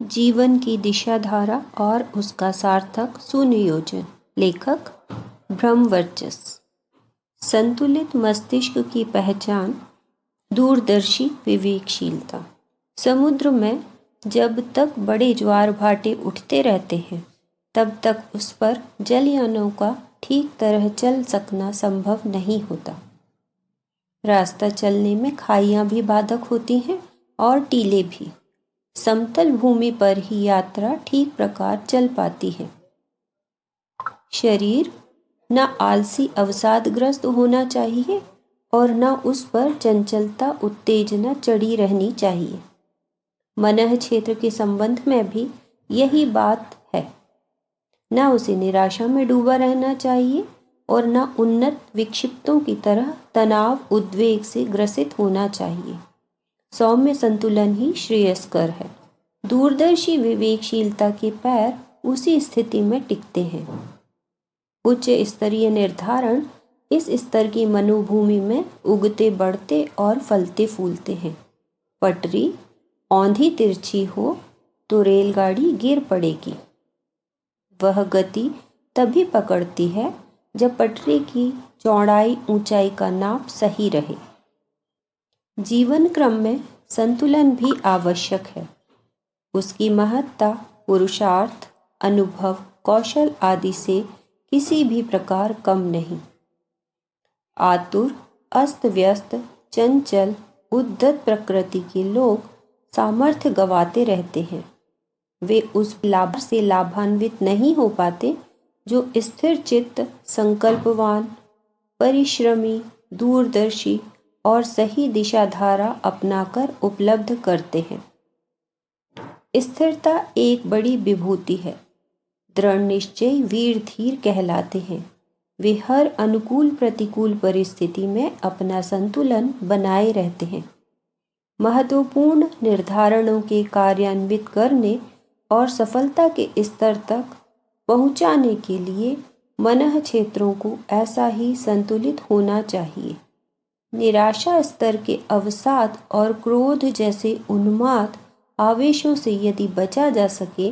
जीवन की दिशा धारा और उसका सार्थक सुनियोजन। लेखक ब्रह्मवर्चस। संतुलित मस्तिष्क की पहचान दूरदर्शी विवेकशीलता। समुद्र में जब तक बड़े ज्वार भाटे उठते रहते हैं तब तक उस पर जलयानों का ठीक तरह चल सकना संभव नहीं होता। रास्ता चलने में खाइयाँ भी बाधक होती हैं और टीले भी। समतल भूमि पर ही यात्रा ठीक प्रकार चल पाती है। शरीर न आलसी अवसादग्रस्त होना चाहिए और न उस पर चंचलता उत्तेजना चढ़ी रहनी चाहिए। मनः क्षेत्र के संबंध में भी यही बात है। न उसे निराशा में डूबा रहना चाहिए और न उन्नत विक्षिप्तों की तरह तनाव उद्वेग से ग्रसित होना चाहिए। सौम्य संतुलन ही श्रेयस्कर है। दूरदर्शी विवेकशीलता के पैर उसी स्थिति में टिकते हैं। उच्च स्तरीय निर्धारण इस स्तर की मनोभूमि में उगते बढ़ते और फलते फूलते हैं। पटरी औंधी तिरछी हो तो रेलगाड़ी गिर पड़ेगी। वह गति तभी पकड़ती है जब पटरी की चौड़ाई ऊंचाई का नाप सही रहे। जीवन क्रम में संतुलन भी आवश्यक है। उसकी महत्ता पुरुषार्थ अनुभव कौशल आदि से किसी भी प्रकार कम नहीं। आतुर अस्त व्यस्त चंचल उद्धत प्रकृति के लोग सामर्थ्य गंवाते रहते हैं। वे उस लाभ से लाभान्वित नहीं हो पाते जो स्थिर चित्त संकल्पवान परिश्रमी दूरदर्शी और सही दिशा धारा अपनाकर उपलब्ध करते हैं। स्थिरता एक बड़ी विभूति है। दृढ़ निश्चय वीर धीर कहलाते हैं। वे हर अनुकूल प्रतिकूल परिस्थिति में अपना संतुलन बनाए रहते हैं। महत्वपूर्ण निर्धारणों के कार्यान्वित करने और सफलता के स्तर तक पहुंचाने के लिए मनः क्षेत्रों को ऐसा ही संतुलित होना चाहिए। निराशा स्तर के अवसाद और क्रोध जैसे उन्माद आवेशों से यदि बचा जा सके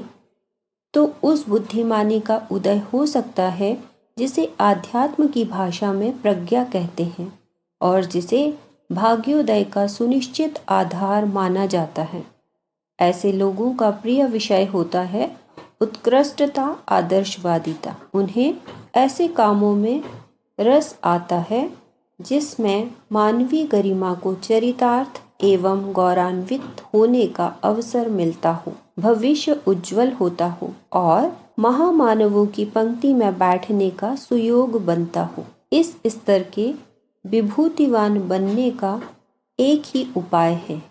तो उस बुद्धिमानी का उदय हो सकता है जिसे आध्यात्म की भाषा में प्रज्ञा कहते हैं और जिसे भाग्योदय का सुनिश्चित आधार माना जाता है। ऐसे लोगों का प्रिय विषय होता है उत्कृष्टता आदर्शवादिता। उन्हें ऐसे कामों में रस आता है जिसमें मानवीय गरिमा को चरितार्थ एवं गौरवान्वित होने का अवसर मिलता हो, भविष्य उज्जवल होता हो और महामानवों की पंक्ति में बैठने का सुयोग बनता हो। इस स्तर के विभूतिवान बनने का एक ही उपाय है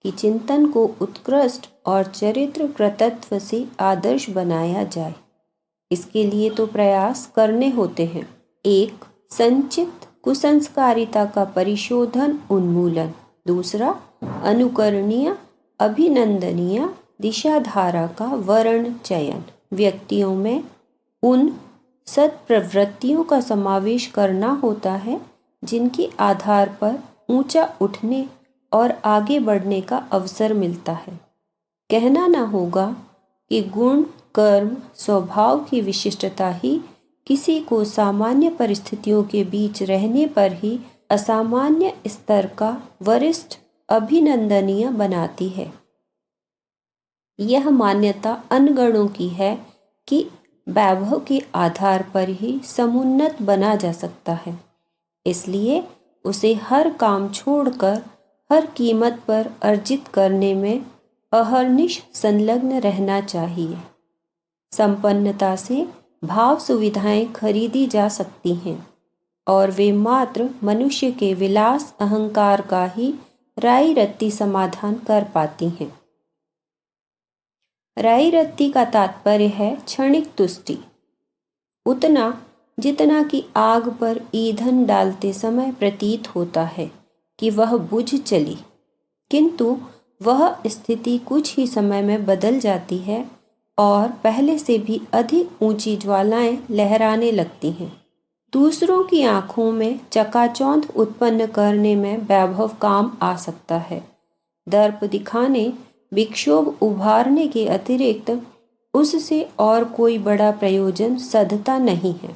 कि चिंतन को उत्कृष्ट और चरित्र कृतत्व से आदर्श बनाया जाए। इसके लिए तो प्रयास करने होते हैं। एक संचित कुसंस्कारिता का परिशोधन उन्मूलन। दूसरा अनुकरणीय अभिनंदनीय दिशाधारा का वर्ण चयन। व्यक्तियों में उन सत्प्रवृत्तियों का समावेश करना होता है जिनके आधार पर ऊंचा उठने और आगे बढ़ने का अवसर मिलता है। कहना न होगा कि गुण कर्म स्वभाव की विशिष्टता ही किसी को सामान्य परिस्थितियों के बीच रहने पर ही असामान्य स्तर का वरिष्ठ अभिनंदनीय बनाती है। यह मान्यता अनगणों की है कि वैभव के आधार पर ही समुन्नत बना जा सकता है। इसलिए उसे हर काम छोड़कर हर कीमत पर अर्जित करने में अहर्निश संलग्न रहना चाहिए। संपन्नता से भाव सुविधाएं खरीदी जा सकती हैं और वे मात्र मनुष्य के विलास अहंकार का ही राई रत्ती समाधान कर पाती हैं। राई रत्ती का तात्पर्य है क्षणिक तुष्टि, उतना जितना कि आग पर ईंधन डालते समय प्रतीत होता है कि वह बुझ चली, किंतु वह स्थिति कुछ ही समय में बदल जाती है और पहले से भी अधिक ऊंची ज्वालाएं लहराने लगती हैं। दूसरों की आंखों में चकाचौंध उत्पन्न करने में वैभव काम आ सकता है। दर्प दिखाने विक्षोभ उभारने के अतिरिक्त उससे और कोई बड़ा प्रयोजन सधता नहीं है।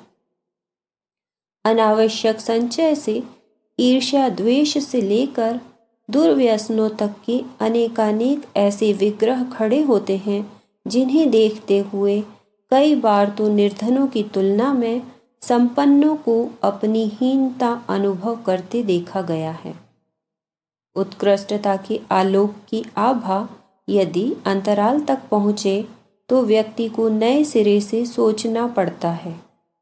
अनावश्यक संचय से, ईर्ष्या द्वेष से लेकर दुर्व्यसनों तक के अनेकानेक ऐसे विग्रह खड़े होते हैं जिन्हें देखते हुए कई बार तो निर्धनों की तुलना में संपन्नों को अपनी हीनता अनुभव करते देखा गया है। उत्कृष्टता के आलोक की आभा यदि अंतराल तक पहुँचे तो व्यक्ति को नए सिरे से सोचना पड़ता है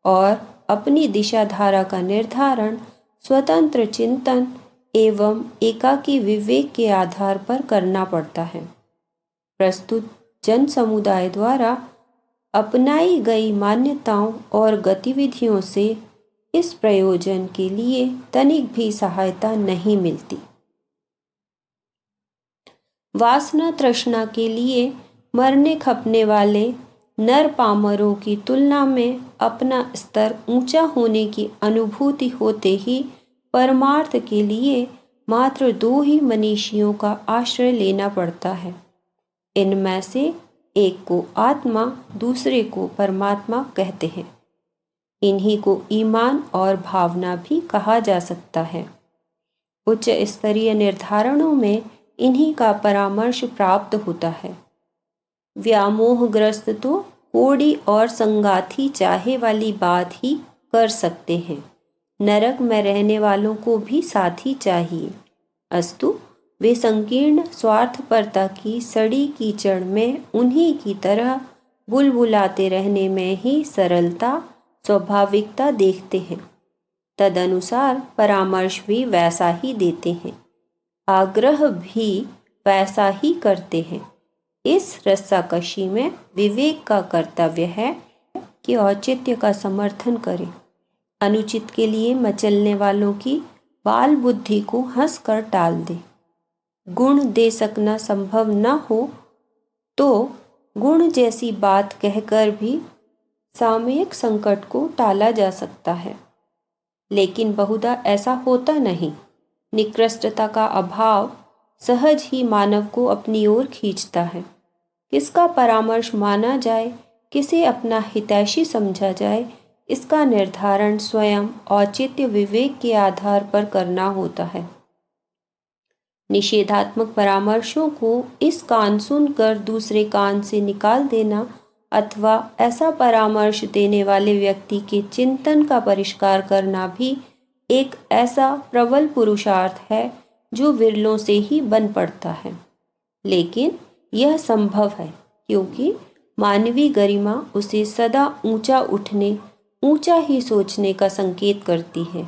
और अपनी दिशा धारा का निर्धारण स्वतंत्र चिंतन एवं एकाकी विवेक के आधार पर करना पड़ता है। प्रस्तुत जन समुदाय द्वारा अपनाई गई मान्यताओं और गतिविधियों से इस प्रयोजन के लिए तनिक भी सहायता नहीं मिलती। वासना तृष्णा के लिए मरने खपने वाले नर पामरों की तुलना में अपना स्तर ऊंचा होने की अनुभूति होते ही परमार्थ के लिए मात्र दो ही मनीषियों का आश्रय लेना पड़ता है। इनमें से एक को आत्मा, दूसरे को परमात्मा कहते हैं। इन्हीं को ईमान और भावना भी कहा जा सकता है। उच्च स्तरीय निर्धारणों में इन्हीं का परामर्श प्राप्त होता है। व्यामोहग्रस्त तो कोड़ी और संगाथी चाहे वाली बात ही कर सकते हैं। नरक में रहने वालों को भी साथी चाहिए, अस्तु वे संकीर्ण स्वार्थपरता की सड़ी कीचड़ में उन्हीं की तरह बुलबुलाते रहने में ही सरलता, स्वाभाविकता देखते हैं। तदनुसार परामर्श भी वैसा ही देते हैं, आग्रह भी वैसा ही करते हैं। इस रस्साकशी में विवेक का कर्तव्य है कि औचित्य का समर्थन करे, अनुचित के लिए मचलने वालों की बाल बुद्धि को हंसकर टाल दे। गुण दे सकना संभव न हो तो गुण जैसी बात कहकर भी सामयिक संकट को टाला जा सकता है, लेकिन बहुधा ऐसा होता नहीं। निकृष्टता का अभाव सहज ही मानव को अपनी ओर खींचता है। किसका परामर्श माना जाए, किसे अपना हितैषी समझा जाए, इसका निर्धारण स्वयं औचित्य विवेक के आधार पर करना होता है। निषेधात्मक परामर्शों को इस कान सुनकर दूसरे कान से निकाल देना अथवा ऐसा परामर्श देने वाले व्यक्ति के चिंतन का परिष्कार करना भी एक ऐसा प्रबल पुरुषार्थ है जो विरलों से ही बन पड़ता है। लेकिन यह संभव है क्योंकि मानवीय गरिमा उसे सदा ऊंचा उठने, ऊंचा ही सोचने का संकेत करती है।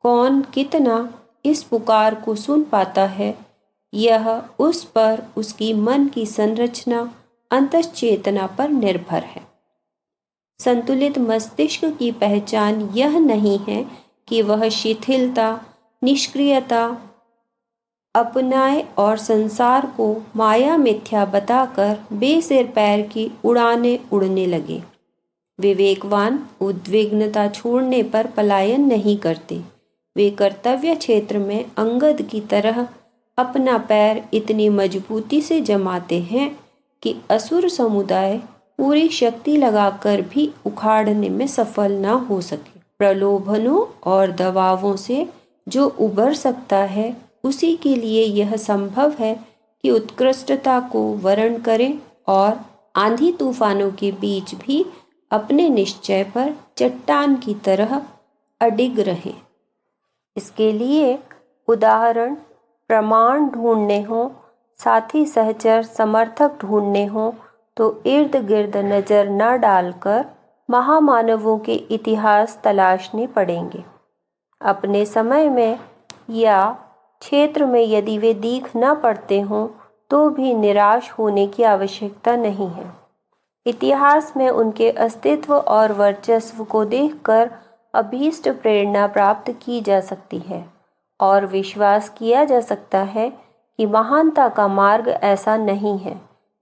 कौन कितना इस पुकार को सुन पाता है, यह उस पर उसकी मन की संरचना, अंतश्चेतना पर निर्भर है। संतुलित मस्तिष्क की पहचान यह नहीं है कि वह शिथिलता, निष्क्रियता अपनाए और संसार को माया मिथ्या बताकर बेसिर पैर की उड़ाने उड़ने लगे। विवेकवान उद्विग्नता छोड़ने पर पलायन नहीं करते। वे कर्तव्य क्षेत्र में अंगद की तरह अपना पैर इतनी मजबूती से जमाते हैं कि असुर समुदाय पूरी शक्ति लगाकर भी उखाड़ने में सफल न हो सके। प्रलोभनों और दबावों से जो उबर सकता है, उसी के लिए यह संभव है कि उत्कृष्टता को वर्ण करें और आंधी तूफानों के बीच भी अपने निश्चय पर चट्टान की तरह अडिग रहें। इसके लिए उदाहरण, प्रमाण ढूंढने हों, साथी सहचर समर्थक ढूंढने हों तो इर्द गिर्द नज़र न डालकर महामानवों के इतिहास तलाशने पड़ेंगे। अपने समय में या क्षेत्र में यदि वे दिख न पड़ते हों तो भी निराश होने की आवश्यकता नहीं है। इतिहास में उनके अस्तित्व और वर्चस्व को देखकर अभीष्ट प्रेरणा प्राप्त की जा सकती है और विश्वास किया जा सकता है कि महानता का मार्ग ऐसा नहीं है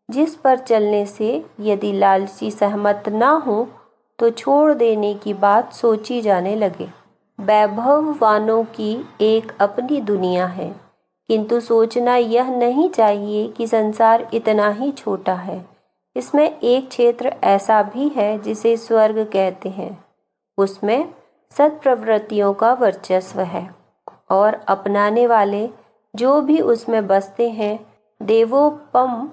जिस पर चलने से यदि लालची सहमत ना हो तो छोड़ देने की बात सोची जाने लगे। वैभववानों की एक अपनी दुनिया है, किंतु सोचना यह नहीं चाहिए कि संसार इतना ही छोटा है। इसमें एक क्षेत्र ऐसा भी है जिसे स्वर्ग कहते हैं। उसमें सत्प्रवृत्तियों का वर्चस्व है और अपनाने वाले जो भी उसमें बसते हैं देवोपम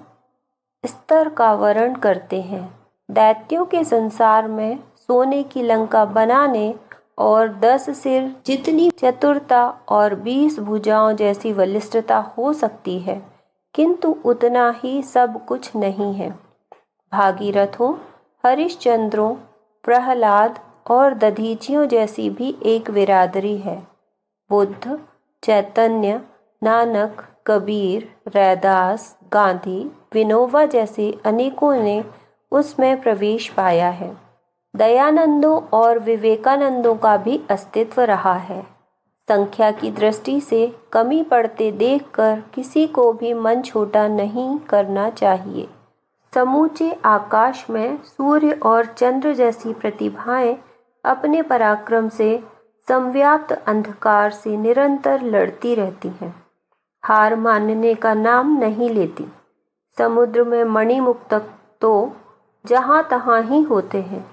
स्तर का वर्ण करते हैं। दैत्यों के संसार में सोने की लंका बनाने और 10 सिर जितनी चतुरता और 20 भुजाओं जैसी बलिष्ठता हो सकती है, किंतु उतना ही सब कुछ नहीं है। भागीरथों, हरिश्चंद्रों, प्रहलाद और दधीचियों जैसी भी एक बिरादरी है। बुद्ध, चैतन्य, नानक, कबीर, रैदास, गांधी, विनोबा जैसे अनेकों ने उसमें प्रवेश पाया है। दयानंदों और विवेकानंदों का भी अस्तित्व रहा है। संख्या की दृष्टि से कमी पड़ते देखकर किसी को भी मन छोटा नहीं करना चाहिए। समूचे आकाश में सूर्य और चंद्र जैसी प्रतिभाएं अपने पराक्रम से संव्याप्त अंधकार से निरंतर लड़ती रहती हैं, हार मानने का नाम नहीं लेती। समुद्र में मणिमुक्तक तो जहाँ तहाँ ही होते हैं।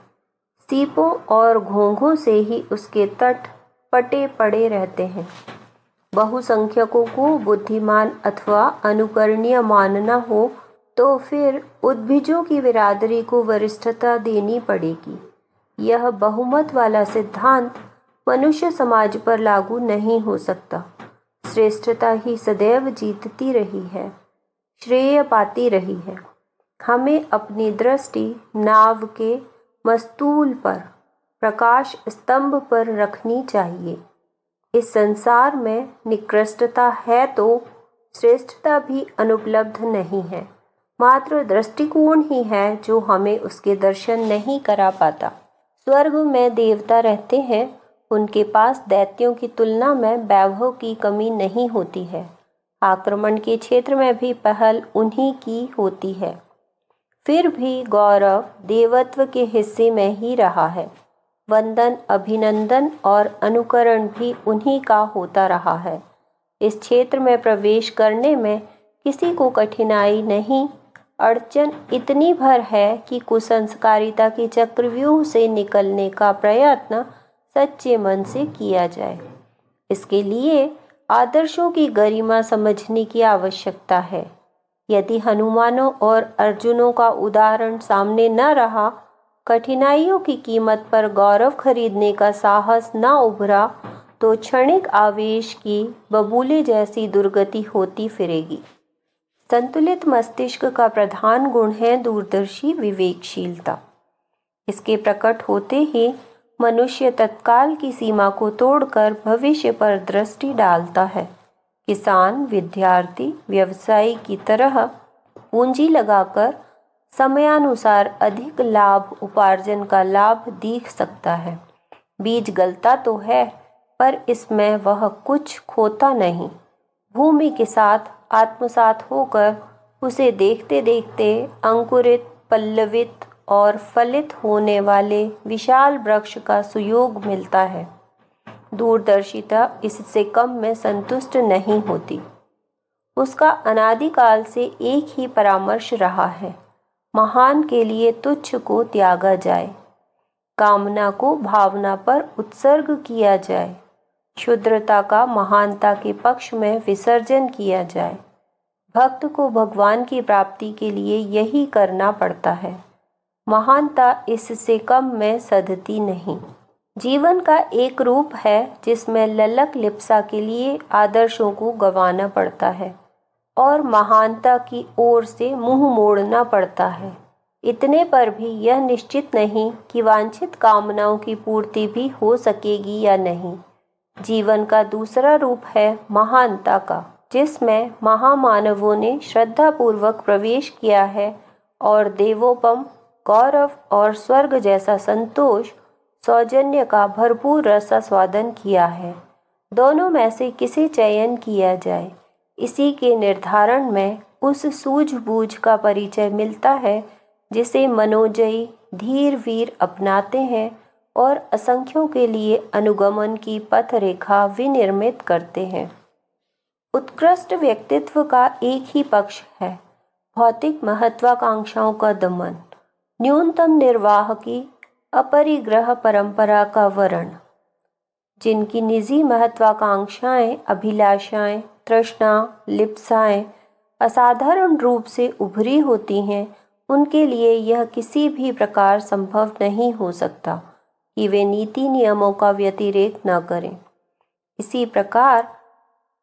सीपों और घोंघों से ही उसके तट पटे पड़े रहते हैं। बहुसंख्यकों को बुद्धिमान अथवा अनुकरणीय मानना हो तो फिर उद्भिजों की बिरादरी को वरिष्ठता देनी पड़ेगी। यह बहुमत वाला सिद्धांत मनुष्य समाज पर लागू नहीं हो सकता। श्रेष्ठता ही सदैव जीतती रही है, श्रेय पाती रही है। हमें अपनी दृष्टि नाव के मस्तूल पर, प्रकाश स्तंभ पर रखनी चाहिए। इस संसार में निकृष्टता है तो श्रेष्ठता भी अनुपलब्ध नहीं है। मात्र दृष्टिकोण ही है जो हमें उसके दर्शन नहीं करा पाता। स्वर्ग में देवता रहते हैं, उनके पास दैत्यों की तुलना में वैभव की कमी नहीं होती है। आक्रमण के क्षेत्र में भी पहल उन्हीं की होती है। फिर भी गौरव देवत्व के हिस्से में ही रहा है। वंदन, अभिनंदन और अनुकरण भी उन्हीं का होता रहा है। इस क्षेत्र में प्रवेश करने में किसी को कठिनाई नहीं, अड़चन इतनी भर है कि कुसंस्कारिता के चक्रव्यूह से निकलने का प्रयत्न सच्चे मन से किया जाए। इसके लिए आदर्शों की गरिमा समझने की आवश्यकता है। यदि हनुमानों और अर्जुनों का उदाहरण सामने न रहा, कठिनाइयों की कीमत पर गौरव खरीदने का साहस न उभरा, तो क्षणिक आवेश की बबूले जैसी दुर्गति होती फिरेगी। संतुलित मस्तिष्क का प्रधान गुण है दूरदर्शी विवेकशीलता। इसके प्रकट होते ही मनुष्य तत्काल की सीमा को तोड़कर भविष्य पर दृष्टि डालता है। किसान, विद्यार्थी, व्यवसायी की तरह पूंजी लगाकर समयानुसार अधिक लाभ उपार्जन का लाभ देख सकता है। बीज गलता तो है, पर इसमें वह कुछ खोता नहीं। भूमि के साथ आत्मसात होकर उसे देखते देखते अंकुरित, पल्लवित और फलित होने वाले विशाल वृक्ष का सुयोग मिलता है। दूरदर्शिता इससे कम में संतुष्ट नहीं होती। उसका अनादिकाल से एक ही परामर्श रहा है, महान के लिए तुच्छ को त्यागा जाए, कामना को भावना पर उत्सर्ग किया जाए, क्षुद्रता का महानता के पक्ष में विसर्जन किया जाए। भक्त को भगवान की प्राप्ति के लिए यही करना पड़ता है। महानता इससे कम में सधती नहीं। जीवन का एक रूप है जिसमें ललक लिप्सा के लिए आदर्शों को गंवाना पड़ता है और महानता की ओर से मुंह मोड़ना पड़ता है। इतने पर भी यह निश्चित नहीं कि वांछित कामनाओं की पूर्ति भी हो सकेगी या नहीं। जीवन का दूसरा रूप है महानता का, जिसमें महामानवों ने श्रद्धापूर्वक प्रवेश किया है और देवोपम, गौरव और स्वर्ग जैसा संतोष, सौजन्य का भरपूर रसास्वादन किया है। दोनों में से किसे चयन किया जाए, इसी के निर्धारण में उस सूझबूझ का परिचय मिलता है जिसे मनोजयी धीर वीर अपनाते हैं और असंख्यों के लिए अनुगमन की पथ रेखा विनिर्मित करते हैं। उत्कृष्ट व्यक्तित्व का एक ही पक्ष है, भौतिक महत्वाकांक्षाओं का दमन, न्यूनतम निर्वाह की अपरिग्रह परंपरा का वर्ण। जिनकी निजी महत्वाकांक्षाएं, अभिलाषाएं, तृष्णा, लिप्साएं असाधारण रूप से उभरी होती हैं, उनके लिए यह किसी भी प्रकार संभव नहीं हो सकता कि वे नीति नियमों का व्यतिरेक न करें। इसी प्रकार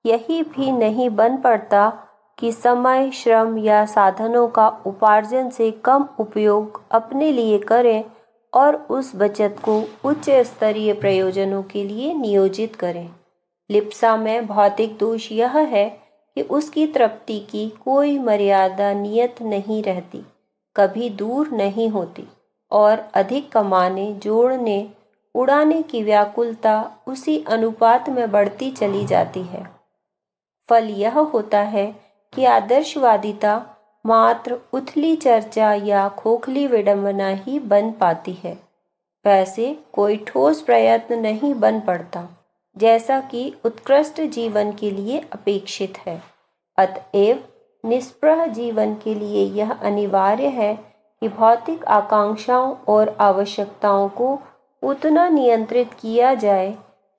यही भी नहीं बन पड़ता कि समय, श्रम या साधनों का उपार्जन से कम उपयोग अपने लिए करें और उस बचत को उच्च स्तरीय प्रयोजनों के लिए नियोजित करें। लिप्सा में भौतिक दोष यह है कि उसकी तृप्ति की कोई मर्यादा नियत नहीं रहती, कभी दूर नहीं होती और अधिक कमाने, जोड़ने, उड़ाने की व्याकुलता उसी अनुपात में बढ़ती चली जाती है। फल यह होता है कि आदर्शवादिता मात्र उथली चर्चा या खोखली विडंबना ही बन पाती है, वैसे कोई ठोस प्रयत्न नहीं बन पड़ता जैसा कि उत्कृष्ट जीवन के लिए अपेक्षित है। अतएव निष्प्रह जीवन के लिए यह अनिवार्य है कि भौतिक आकांक्षाओं और आवश्यकताओं को उतना नियंत्रित किया जाए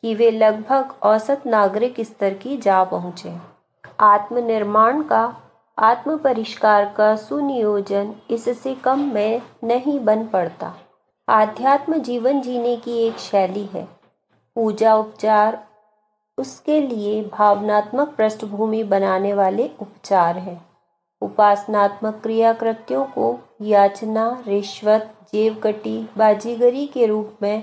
कि वे लगभग औसत नागरिक स्तर की जा पहुँचे। आत्मनिर्माण का, आत्म परिष्कार का सुनियोजन इससे कम में नहीं बन पड़ता। आध्यात्म जीवन जीने की एक शैली है। पूजा उपचार उसके लिए भावनात्मक पृष्ठभूमि बनाने वाले उपचार हैं। उपासनात्मक क्रिया कृत्यों को याचना, रिश्वत, जेवकटी, बाजीगरी के रूप में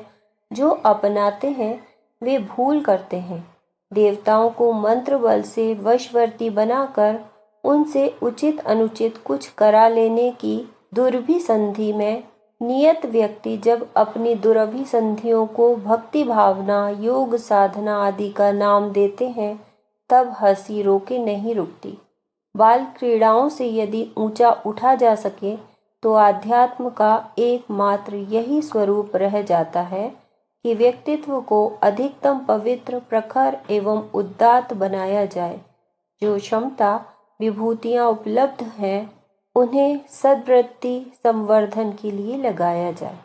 जो अपनाते हैं, वे भूल करते हैं। देवताओं को मंत्र बल से वशवर्ती बनाकर उनसे उचित अनुचित कुछ करा लेने की दुर्भिसंधि में नियत व्यक्ति जब अपनी दुरभिसंधियों को भक्ति भावना, योग साधना आदि का नाम देते हैं, तब हंसी रोके नहीं रुकती। बाल क्रीड़ाओं से यदि ऊंचा उठा जा सके तो आध्यात्म का एकमात्र यही स्वरूप रह जाता है कि व्यक्तित्व को अधिकतम पवित्र, प्रखर एवं उदात्त बनाया जाए। जो क्षमता विभूतियाँ उपलब्ध हैं, उन्हें सद्वृत्ति संवर्धन के लिए लगाया जाए।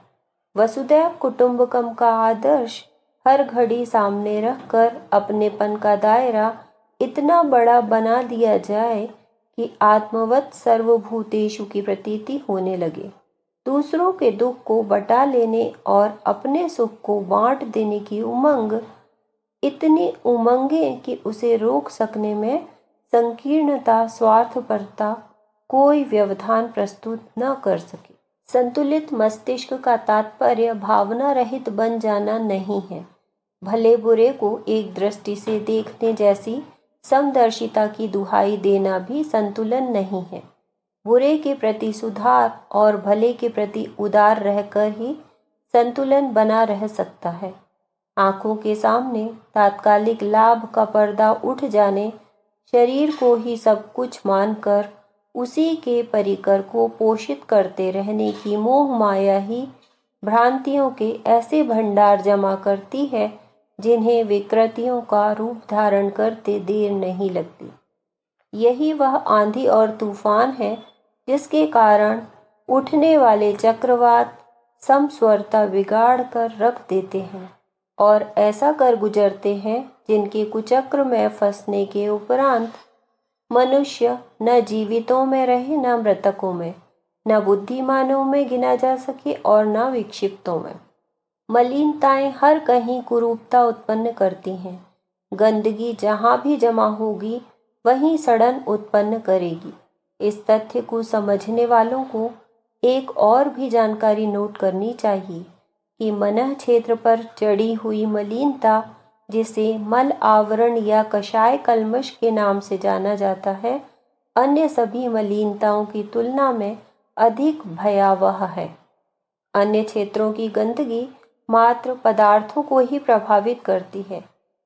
वसुधैव कुटुंबकम का आदर्श हर घड़ी सामने रखकर अपनेपन का दायरा इतना बड़ा बना दिया जाए कि आत्मवत् सर्वभूतेषु की प्रतीति होने लगे। दूसरों के दुख को बटा लेने और अपने सुख को बांट देने की उमंग इतनी उमंगे कि उसे रोक सकने में संकीर्णता, स्वार्थपरता कोई व्यवधान प्रस्तुत न कर सके। संतुलित मस्तिष्क का तात्पर्य भावना रहित बन जाना नहीं है। भले बुरे को एक दृष्टि से देखने जैसी समदर्शिता की दुहाई देना भी संतुलन नहीं है। बुरे के प्रति सुधार और भले के प्रति उदार रहकर ही संतुलन बना रह सकता है। आंखों के सामने तात्कालिक लाभ का पर्दा उठ जाने, शरीर को ही सब कुछ मानकर उसी के परिकर को पोषित करते रहने की मोह माया ही भ्रांतियों के ऐसे भंडार जमा करती है जिन्हें विकृतियों का रूप धारण करते देर नहीं लगती। यही वह आंधी और तूफान है जिसके कारण उठने वाले चक्रवात समस्वरता बिगाड़ कर रख देते हैं और ऐसा कर गुजरते हैं जिनके कुचक्र में फंसने के उपरांत मनुष्य न जीवितों में रहे, न मृतकों में, न बुद्धिमानों में गिना जा सके और न विक्षिप्तों में। मलिनताएं हर कहीं कुरूपता उत्पन्न करती हैं। गंदगी जहाँ भी जमा होगी वहीं सड़न उत्पन्न करेगी। इस तथ्य को समझने वालों को एक और भी जानकारी नोट करनी चाहिए कि मनः क्षेत्र पर चढ़ी हुई मलिनता, जिसे मल आवरण या कषाय कल्मष के नाम से जाना जाता है, अन्य सभी मलिनताओं की तुलना में अधिक भयावह है। अन्य क्षेत्रों की गंदगी मात्र पदार्थों को ही प्रभावित करती है,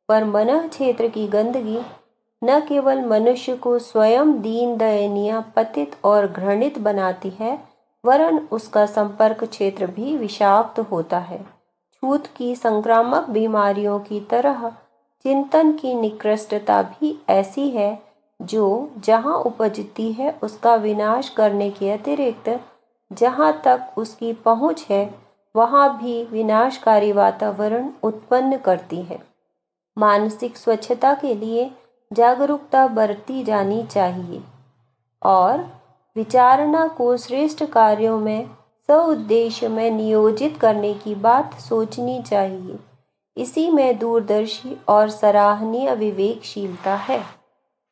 पर मनः क्षेत्र की गंदगी न केवल मनुष्य को स्वयं दीन, दयनीय, पतित और घृणित बनाती है, वरन उसका संपर्क क्षेत्र भी विषाक्त होता है। छूत की संक्रामक बीमारियों की तरह चिंतन की निकृष्टता भी ऐसी है जो जहाँ उपजती है उसका विनाश करने के अतिरिक्त जहाँ तक उसकी पहुँच है वहाँ भी विनाशकारी वातावरण उत्पन्न करती है। मानसिक स्वच्छता के लिए जागरूकता बरती जानी चाहिए और विचारणा को श्रेष्ठ कार्यों में सउद्देश्य में नियोजित करने की बात सोचनी चाहिए। इसी में दूरदर्शी और सराहनीय विवेकशीलता है।